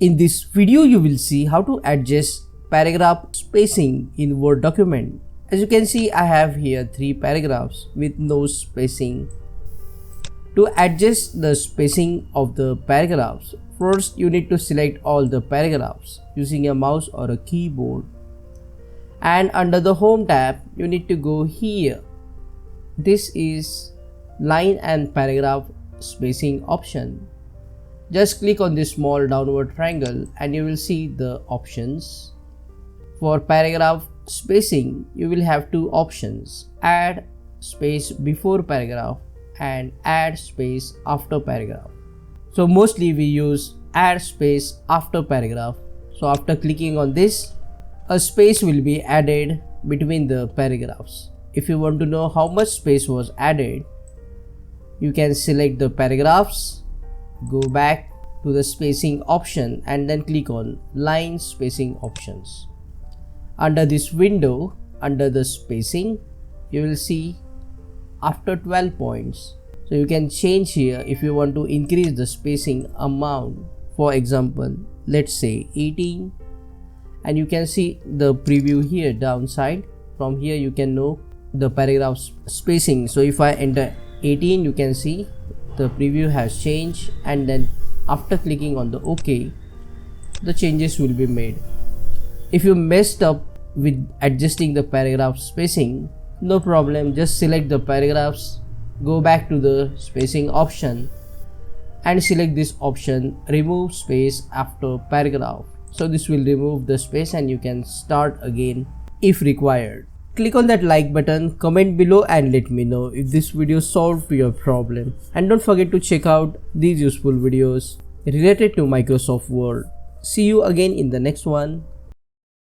In this video, you will see how to adjust paragraph spacing in Word document. As you can see, I have here 3 paragraphs with no spacing. To adjust the spacing of the paragraphs, first you need to select all the paragraphs using a mouse or a keyboard. And under the Home tab, you need to go here. This is line and paragraph spacing option. Just click on this small downward triangle and you will see the options. For paragraph spacing, you will have 2 options: add space before paragraph and add space after paragraph. So mostly we use add space after paragraph. So after clicking on this, a space will be added between the paragraphs. If you want to know how much space was added, you can select the paragraphs, go back to the spacing option and then click on line spacing options. Under this window, under the spacing, you will see after 12 points. So you can change here if you want to increase the spacing amount. For example, let's say 18, and you can see the preview here downside. From here you can know the paragraph spacing. So if I enter 18, you can see the preview has changed, and then after clicking on the OK, the changes will be made. If you messed up with adjusting the paragraph spacing, no problem, just select the paragraphs, go back to the spacing option and select this option, remove space after paragraph. So this will remove the space and you can start again if required. Click on that like button, comment below and let me know if this video solved your problem. And don't forget to check out these useful videos related to Microsoft Word. See you again in the next one.